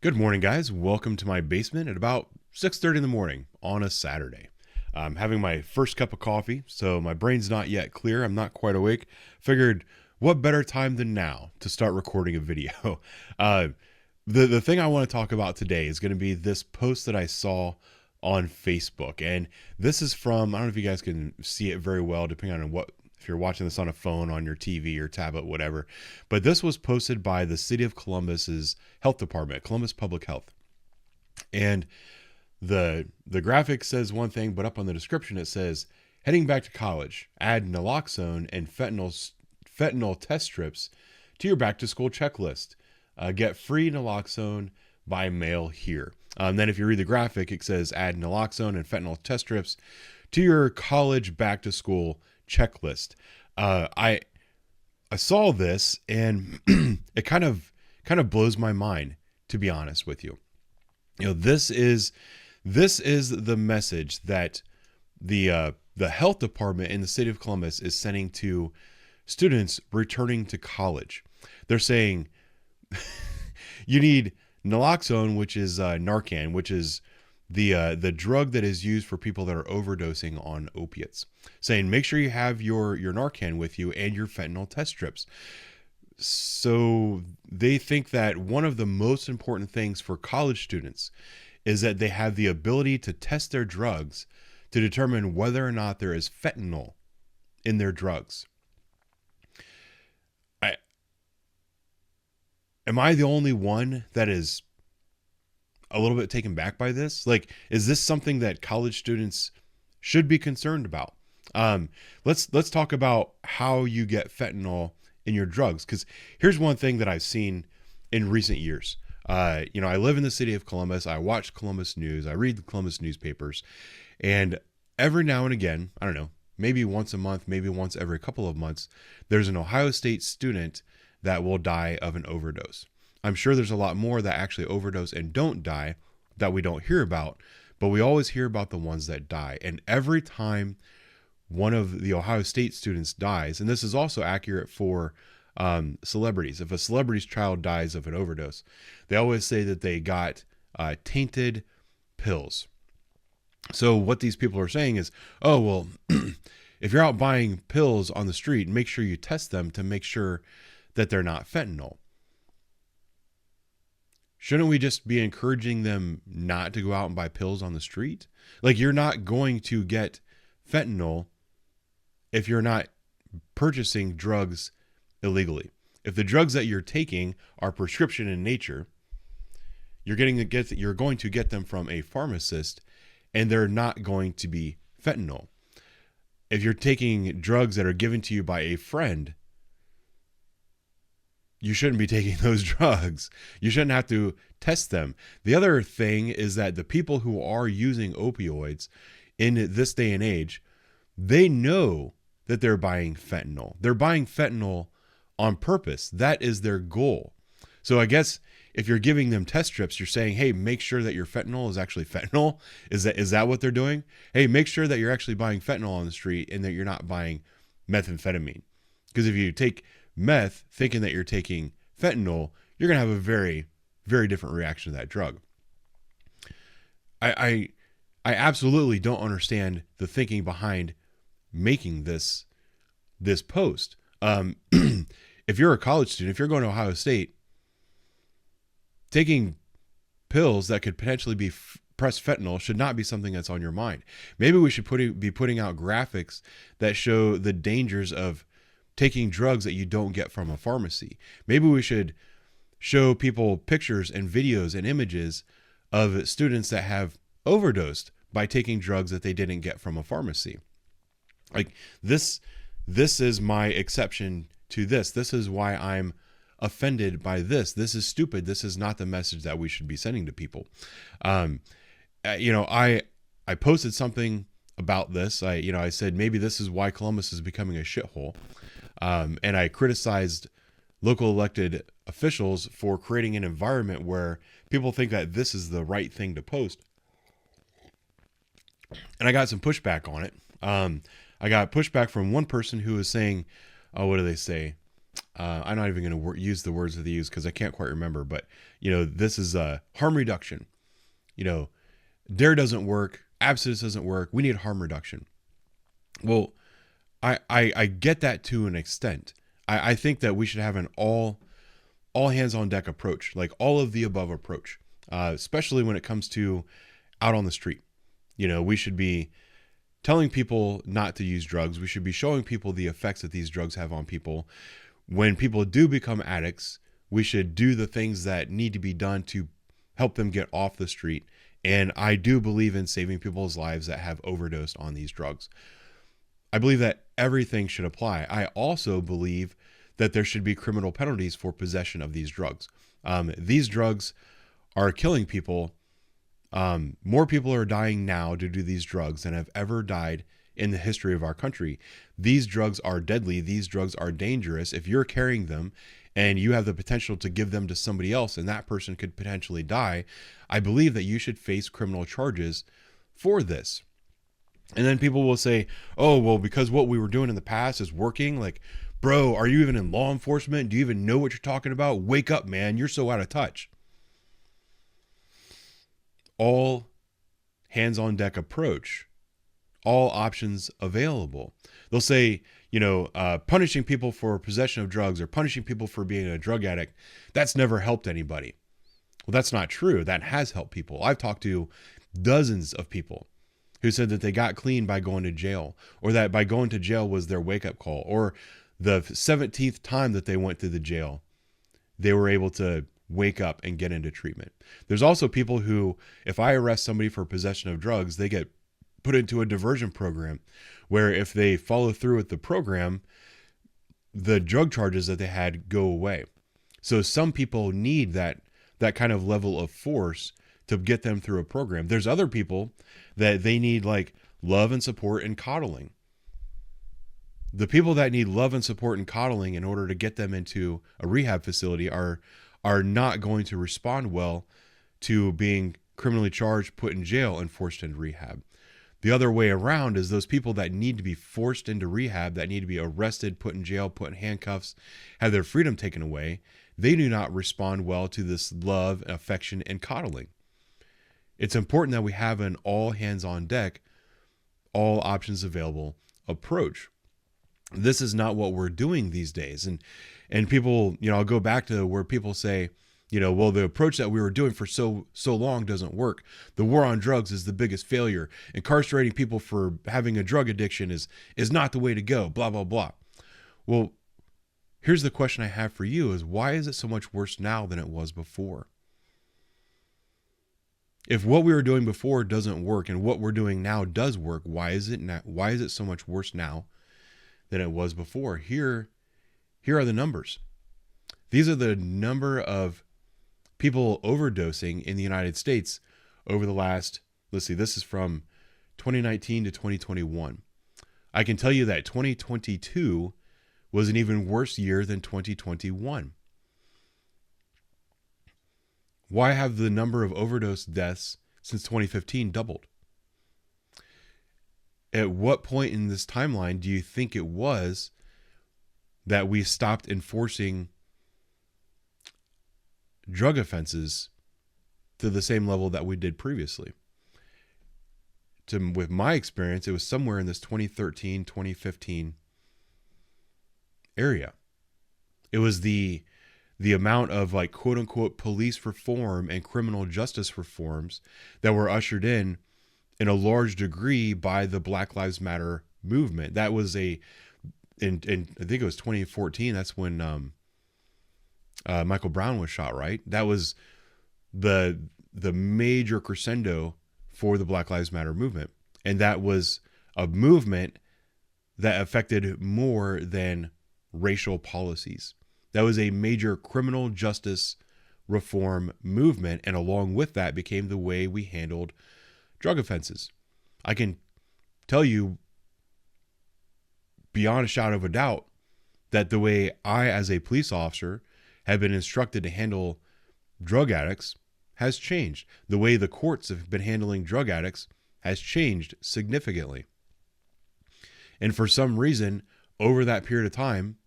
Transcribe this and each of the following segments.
Good morning, guys. Welcome to my basement at about 6:30 in the morning on a Saturday. I'm having my first cup of coffee, so my brain's not yet clear. I'm not quite awake. Figured, what better time than now to start recording a video? The thing I want to talk about today is going to be this post that I saw on Facebook, and this is from, I don't know if you guys can see it very well, depending on what, if you're watching this on a phone, on your TV or tablet, whatever. But this was posted by the City of Columbus's Health Department, Columbus Public Health. And the graphic says one thing, but up on the description it says, heading back to college, add naloxone and fentanyl test strips to your back to school checklist. Get free naloxone by mail here. Then if you read the graphic, it says add naloxone and fentanyl test strips to your college back to school checklist. I saw this and it kind of blows my mind, to be honest with you. You know, this is the message that the health department in the city of Columbus is sending to students returning to college. They're saying you need naloxone, which is Narcan, which is the drug that is used for people that are overdosing on opiates. Saying make sure you have your Narcan with you and your fentanyl test strips. So they think that one of the most important things for college students is that they have the ability to test their drugs to determine whether or not there is fentanyl in their drugs. Am I the only one that is a little bit taken back by this? Like, is this something that college students should be concerned about? Let's talk about how you get fentanyl in your drugs, because here's one thing that I've seen in recent years. I live in the city of Columbus. I watch Columbus news. I read the Columbus newspapers, and every now and again, I don't know, maybe once a month, maybe once every couple of months, there's an Ohio State student that will die of an overdose. I'm sure there's a lot more that actually overdose and don't die that we don't hear about, but we always hear about the ones that die. And every time one of the Ohio State students dies, and this is also accurate for celebrities. If a celebrity's child dies of an overdose, they always say that they got tainted pills. So what these people are saying is, oh, well, if you're out buying pills on the street, make sure you test them to make sure that they're not fentanyl. Shouldn't we just be encouraging them not to go out and buy pills on the street? Like, you're not going to get fentanyl if you're not purchasing drugs illegally. If the drugs that you're taking are prescription in nature, you're going to get them from a pharmacist, and they're not going to be fentanyl. If you're taking drugs that are given to you by a friend, you shouldn't be taking those drugs. You shouldn't have to test them. The other thing is that the people who are using opioids in this day and age, they know that they're buying fentanyl. They're buying fentanyl on purpose. That is their goal. So I guess if you're giving them test strips, you're saying, hey, make sure that your fentanyl is actually fentanyl. Is that what they're doing? Hey, make sure that you're actually buying fentanyl on the street and that you're not buying methamphetamine. Because if you take meth thinking that you're taking fentanyl, you're going to have a very, very different reaction to that drug. I absolutely don't understand the thinking behind making this post. If you're a college student, if you're going to Ohio State, taking pills that could potentially be pressed fentanyl should not be something that's on your mind. Maybe we should be putting out graphics that show the dangers of taking drugs that you don't get from a pharmacy. Maybe we should show people pictures and videos and images of students that have overdosed by taking drugs that they didn't get from a pharmacy. Like, this is my exception to this. This is why I'm offended by this. This is stupid. This is not the message that we should be sending to people. I posted something about this. I said maybe this is why Columbus is becoming a shithole. And I criticized local elected officials for creating an environment where people think that this is the right thing to post. And I got some pushback on it. I got pushback from one person who was saying, oh, what do they say? I'm not even going to use the words that they use because I can't quite remember, but this is harm reduction. DARE doesn't work. ASUS doesn't work. We need harm reduction. Well, I get that to an extent. I think that we should have an all hands on deck approach, like all of the above approach, especially when it comes to out on the street. We should be telling people not to use drugs. We should be showing people the effects that these drugs have on people. When people do become addicts, we should do the things that need to be done to help them get off the street. And I do believe in saving people's lives that have overdosed on these drugs. I believe that everything should apply. I also believe that there should be criminal penalties for possession of these drugs. These drugs are killing people. More people are dying now due to these drugs than have ever died in the history of our country. These drugs are deadly. These drugs are dangerous. If you're carrying them and you have the potential to give them to somebody else and that person could potentially die, I believe that you should face criminal charges for this. And then people will say, oh, well, because what we were doing in the past is working. Like, bro, are you even in law enforcement? Do you even know what you're talking about? Wake up, man. You're so out of touch. All hands on deck approach, all options available. They'll say, punishing people for possession of drugs or punishing people for being a drug addict, that's never helped anybody. Well, that's not true. That has helped people. I've talked to dozens of people who said that they got clean by going to jail, or that by going to jail was their wake up call, or the 17th time that they went to the jail, they were able to wake up and get into treatment. There's also people who, if I arrest somebody for possession of drugs, they get put into a diversion program where if they follow through with the program, the drug charges that they had go away. So some people need that kind of level of force to get them through a program. There's other people that they need like love and support and coddling. The people that need love and support and coddling in order to get them into a rehab facility are not going to respond well to being criminally charged, put in jail, and forced into rehab. The other way around is those people that need to be forced into rehab, that need to be arrested, put in jail, put in handcuffs, have their freedom taken away, they do not respond well to this love, affection, and coddling. It's important that we have an all hands on deck, all options available approach. This is not what we're doing these days. And people, I'll go back to where people say, well, the approach that we were doing for so long doesn't work. The war on drugs is the biggest failure. Incarcerating people for having a drug addiction is not the way to go, blah, blah, blah. Well, here's the question I have for you is, why is it so much worse now than it was before? If what we were doing before doesn't work and what we're doing now does work, why is it so much worse now than it was before? Here are the numbers. These are the number of people overdosing in the United States over the last, this is from 2019 to 2021. I can tell you that 2022 was an even worse year than 2021. Why have the number of overdose deaths since 2015 doubled? At what point in this timeline do you think it was that we stopped enforcing drug offenses to the same level that we did previously? With my experience, it was somewhere in this 2013, 2015 area. It was the amount of like quote unquote police reform and criminal justice reforms that were ushered in a large degree by the Black Lives Matter movement. That was in I think it was 2014. That's when Michael Brown was shot, right? That was the major crescendo for the Black Lives Matter movement. And that was a movement that affected more than racial policies. That was a major criminal justice reform movement. And along with that became the way we handled drug offenses. I can tell you beyond a shadow of a doubt that the way I, as a police officer, have been instructed to handle drug addicts has changed. The way the courts have been handling drug addicts has changed significantly. And for some reason, over that period of time,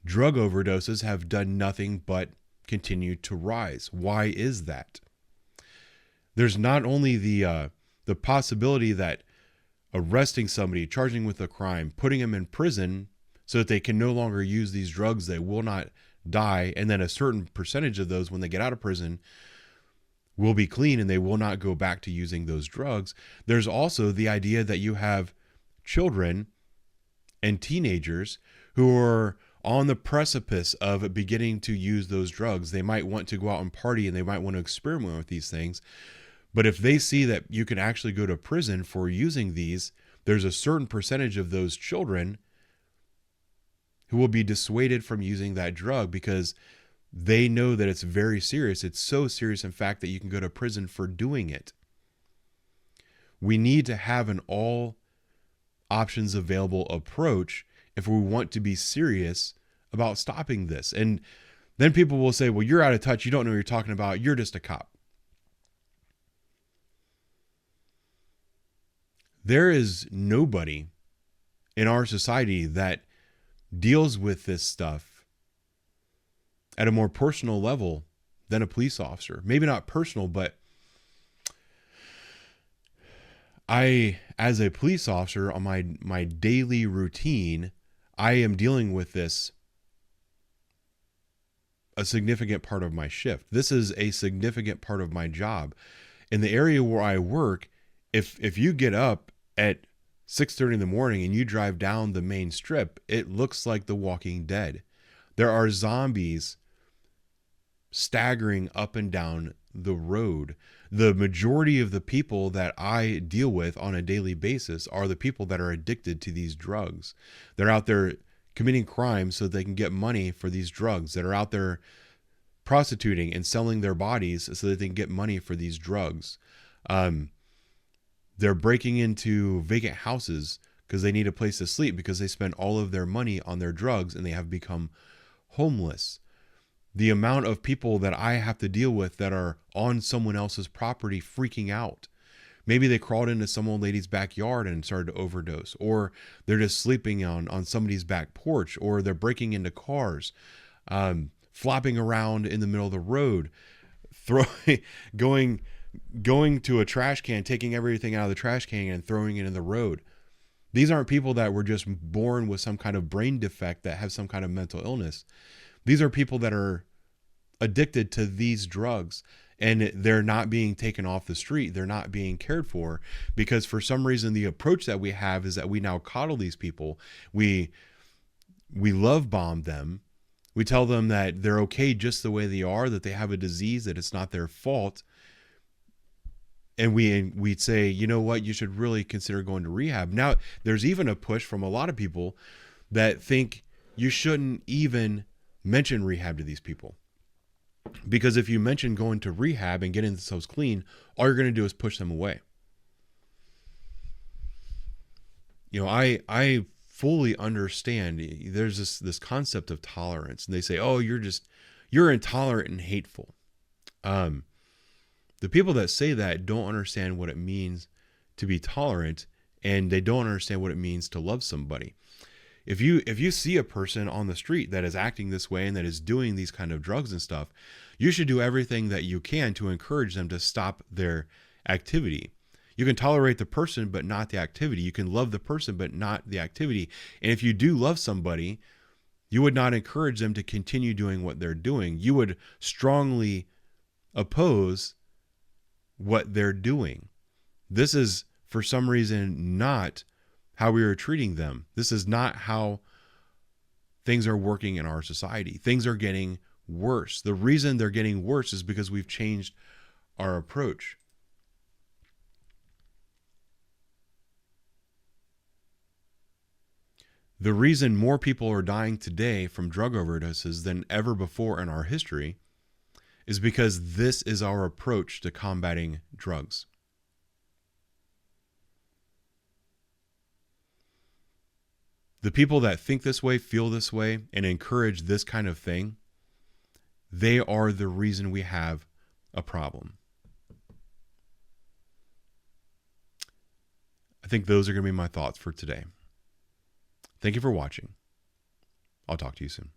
drug overdoses have done nothing but continue to rise. Why is that? There's not only the possibility that arresting somebody, charging with a crime, putting them in prison so that they can no longer use these drugs, they will not die, and then a certain percentage of those, when they get out of prison, will be clean and they will not go back to using those drugs. There's also the idea that you have children and teenagers who are on the precipice of beginning to use those drugs. They might want to go out and party and they might want to experiment with these things. But if they see that you can actually go to prison for using these, there's a certain percentage of those children who will be dissuaded from using that drug because they know that it's very serious. It's so serious, in fact, that you can go to prison for doing it. We need to have an all options available approach if we want to be serious about stopping this. And then people will say, well, you're out of touch. You don't know what you're talking about. You're just a cop. There is nobody in our society that deals with this stuff at a more personal level than a police officer. Maybe not personal, but I, as a police officer, on my daily routine, I am dealing with this a significant part of my shift. This is a significant part of my job. In the area where I work, if you get up at 6:30 in the morning and you drive down the main strip, it looks like The Walking Dead. There are zombies staggering up and down the road. The majority of the people that I deal with on a daily basis are the people that are addicted to these drugs. They're out there committing crimes so they can get money for these drugs. That are out there prostituting and selling their bodies so that they can get money for these drugs. They're breaking into vacant houses because they need a place to sleep because they spend all of their money on their drugs and they have become homeless. The amount of people that I have to deal with that are on someone else's property freaking out. Maybe they crawled into some old lady's backyard and started to overdose, or they're just sleeping on somebody's back porch, or they're breaking into cars, flopping around in the middle of the road, going to a trash can, taking everything out of the trash can and throwing it in the road. These aren't people that were just born with some kind of brain defect that have some kind of mental illness. These are people that are addicted to these drugs and they're not being taken off the street. They're not being cared for because for some reason the approach that we have is that we now coddle these people. We love bomb them. We tell them that they're okay just the way they are, that they have a disease, that it's not their fault. And we'd say, you know what, you should really consider going to rehab. Now, there's even a push from a lot of people that think you shouldn't even mention rehab to these people. Because if you mention going to rehab and getting themselves clean, all you're going to do is push them away. You know, I fully understand there's this concept of tolerance. And they say, oh, you're intolerant and hateful. The people that say that don't understand what it means to be tolerant, and they don't understand what it means to love somebody. If you see a person on the street that is acting this way and that is doing these kind of drugs and stuff, you should do everything that you can to encourage them to stop their activity. You can tolerate the person, but not the activity. You can love the person, but not the activity. And if you do love somebody, you would not encourage them to continue doing what they're doing. You would strongly oppose what they're doing. This is, for some reason, not how we are treating them. This is not how things are working in our society. Things are getting worse. The reason they're getting worse is because we've changed our approach. The reason more people are dying today from drug overdoses than ever before in our history is because this is our approach to combating drugs. The people that think this way, feel this way, and encourage this kind of thing, they are the reason we have a problem. I think those are going to be my thoughts for today. Thank you for watching. I'll talk to you soon.